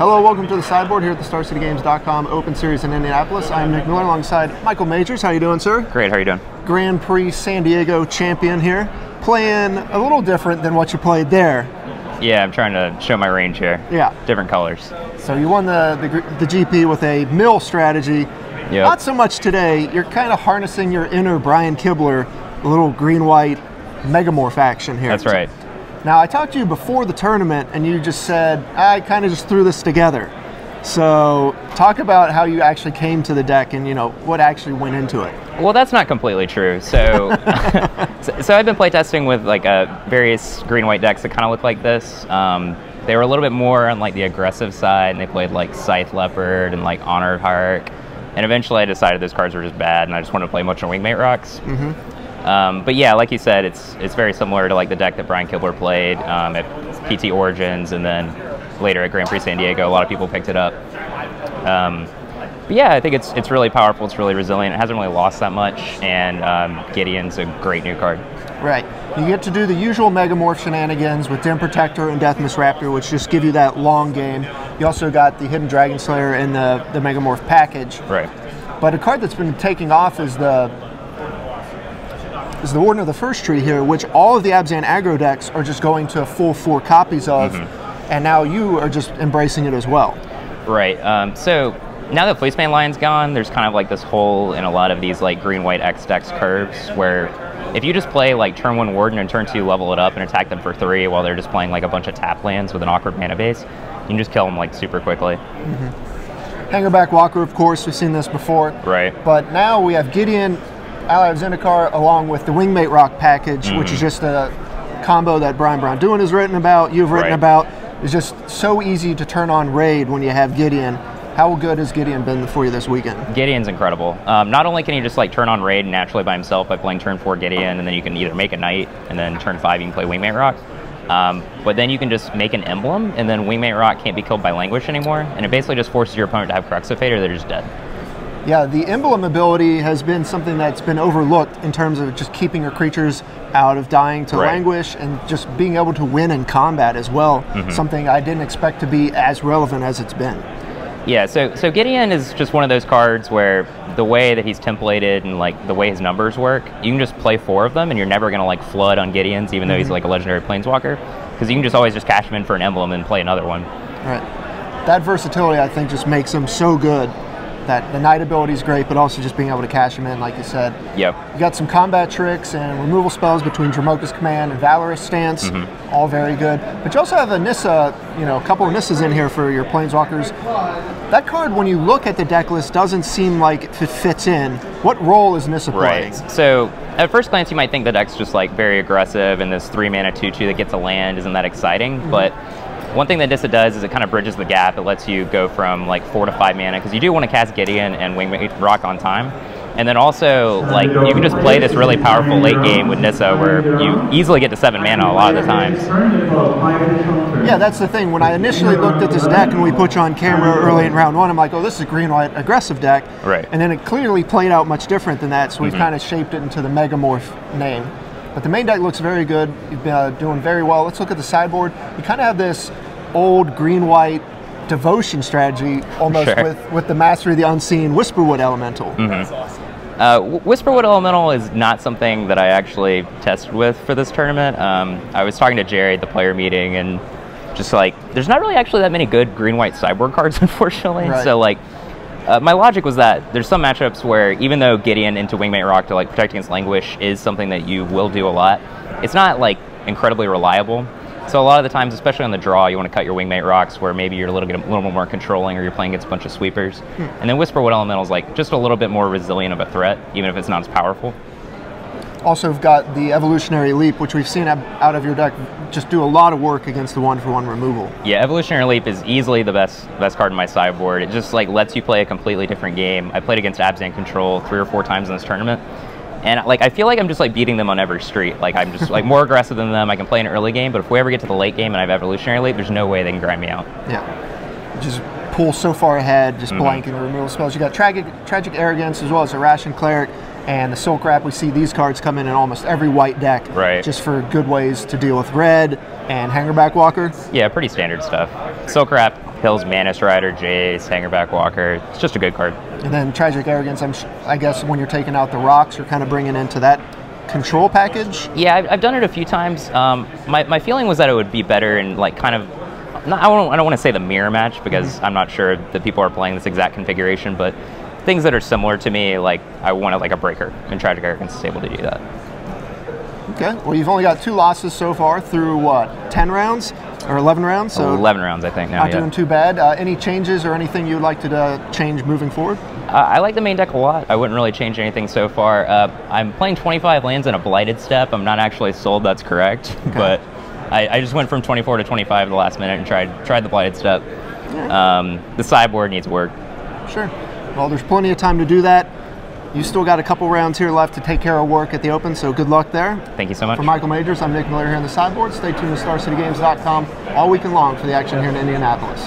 Hello, welcome to the sideboard here at the StarCityGames.com Open Series in Indianapolis. I'm Nick Miller alongside Michael Majors. How you doing, sir? Great, how you doing? Grand Prix San Diego champion here, playing a little different than what you played there. Yeah, I'm trying to show my range here. Yeah. Different colors. So you won the GP with a mill strategy. Yep. Not so much today. You're kind of harnessing your inner Brian Kibler, a little green-white Megamorph action here. That's right. Now, I talked to you before the tournament, and you just said, I kind of just threw this together. So talk about how you actually came to the deck and, you know, what actually went into it. Well, that's not completely true. So, so I've been playtesting with like various green-white decks that kind of look like this. They were a little bit more on like the aggressive side, and they played like Scythe Leopard and like Honored Hark. And eventually I decided those cards were just bad, and I just wanted to play a bunch of Wingmate Rocks. But yeah, like you said, it's very similar to like the deck that Brian Kibler played at PT Origins, and then later at Grand Prix San Diego. A lot of people picked it up. But yeah, I think it's really powerful. It's really resilient. It hasn't really lost that much, and Gideon's a great new card. Right. You get to do the usual Megamorph shenanigans with Dim Protector and Deathmiss Raptor, which just give you that long game. You also got the Hidden Dragon Slayer in the Megamorph package. Right. But a card that's been taking off is the Warden of the First Tree here, which all of the Abzan aggro decks are just going to full 4 copies of, and now you are just embracing it as well. Right. So now that Fleeceman Lion's gone, there's kind of like this hole in a lot of these like green-white X decks curves where if you just play like turn 1 Warden and turn 2 level it up and attack them for 3 while they're just playing like a bunch of tap lands with an awkward mana base, you can just kill them like super quickly. Hangerback Walker, of course, we've seen this before. Right. But now we have Gideon, Ally of Zendikar, along with the Wingmate Rock package, which is just a combo that Brian Braun-Duin has written about, you've written about. It's just so easy to turn on Raid when you have Gideon. How good has Gideon been for you this weekend? Gideon's incredible. Not only can you just like turn on Raid naturally by himself by playing turn 4 Gideon, and then you can either make a Knight, and then turn 5 you can play Wingmate Rock. But then you can just make an emblem, and then Wingmate Rock can't be killed by Languish anymore, and it basically just forces your opponent to have Crux of Fate or they're just dead. Yeah, the emblem ability has been something that's been overlooked in terms of just keeping your creatures out of dying to Languish and just being able to win in combat as well. Something I didn't expect to be as relevant as it's been. Yeah, so Gideon is just one of those cards where the way that he's templated and like the way his numbers work, you can just play 4 of them and you're never going to like flood on Gideons even though he's like a legendary planeswalker, because you can just always just cash him in for an emblem and play another one. Right. That versatility I think just makes him so good. That the Knight ability is great, but also just being able to cash him in, like you said. Yep. You got some combat tricks and removal spells between Dromoka's Command and Valorous Stance, all very good. But you also have a Nissa, you know, a couple of Nissas in here for your Planeswalkers. That card, when you look at the deck list, doesn't seem like it fits in. What role is Nissa playing? Right. So at first glance, you might think the deck's just like very aggressive, and this 3-mana 2/2 that gets a land isn't that exciting, but one thing that Nissa does is it kind of bridges the gap. It lets you go from like 4 to 5 mana, because you do want to cast Gideon and Wingmate Rock on time. And then also, like, you can just play this really powerful late game with Nissa where you easily get to 7 mana a lot of the times. Yeah, that's the thing. When I initially looked at this deck and we put you on camera early in round 1, I'm like, oh, this is a green-white aggressive deck. Right. And then it clearly played out much different than that, so we've kind of shaped it into the Megamorph name. But the main deck looks very good. You've been doing very well. Let's look at the sideboard. You kind of have this old green-white devotion strategy almost with the Mastery of the Unseen Whisperwood Elemental. Whisperwood Elemental is not something that I actually tested with for this tournament. I was talking to Jerry at the player meeting, and just like, there's not really actually that many good green-white sideboard cards, unfortunately. So like, my logic was that there's some matchups where even though Gideon into Wingmate Rock to like protect against Languish is something that you will do a lot, it's not like incredibly reliable. So a lot of the times, especially on the draw, you want to cut your Wingmate Rocks where maybe you're a little bit more controlling, or you're playing against a bunch of sweepers. And then Whisperwood Elemental is like just a little bit more resilient of a threat, even if it's not as powerful. Also, we've got the Evolutionary Leap, which we've seen out of your deck just do a lot of work against the 1-for-1 removal. Yeah, Evolutionary Leap is easily the best card in my sideboard. It just like lets you play a completely different game. I played against Abzan Control 3 or 4 times in this tournament. And like, I feel like I'm just like beating them on every street. Like, I'm just like more aggressive than them. I can play an early game, but if we ever get to the late game and I have Evolutionary Leap, there's no way they can grind me out. Yeah, just pull so far ahead, just blanking the removal spells. You got Tragic Arrogance as well as a Ration Cleric, And the Silk Wrap, we see these cards come in almost every white deck, right? Just for good ways to deal with red and Hangerback Walker. Yeah, pretty standard stuff. Silk Wrap, Hills Manus Rider, Jace, Hangerback Walker. It's just a good card. And then Tragic Arrogance, I guess when you're taking out the rocks, you're kind of bringing into that control package. Yeah, I've done it a few times. My feeling was that it would be better in like kind of, I don't want to say the mirror match because I'm not sure that people are playing this exact configuration, but things that are similar to me, like I wanted like a breaker, and Tragic Arrogance is able to do that. Okay, well you've only got 2 losses so far through what, 10 rounds or 11 rounds? So 11 rounds, I think now. Not doing too bad. Any changes or anything you'd like to change moving forward? I like the main deck a lot. I wouldn't really change anything so far. I'm playing 25 lands in a Blighted Step. I'm not actually sold that's correct, okay. But I just went from 24 to 25 at the last minute and tried the Blighted Step. Yeah. The sideboard needs work. Sure. Well, there's plenty of time to do that. You still got a couple rounds here left to take care of work at the Open, so good luck there. Thank you so much. For Michael Majors, I'm Nick Miller here on the sideboard. Stay tuned to StarCityGames.com all weekend long for the action here in Indianapolis.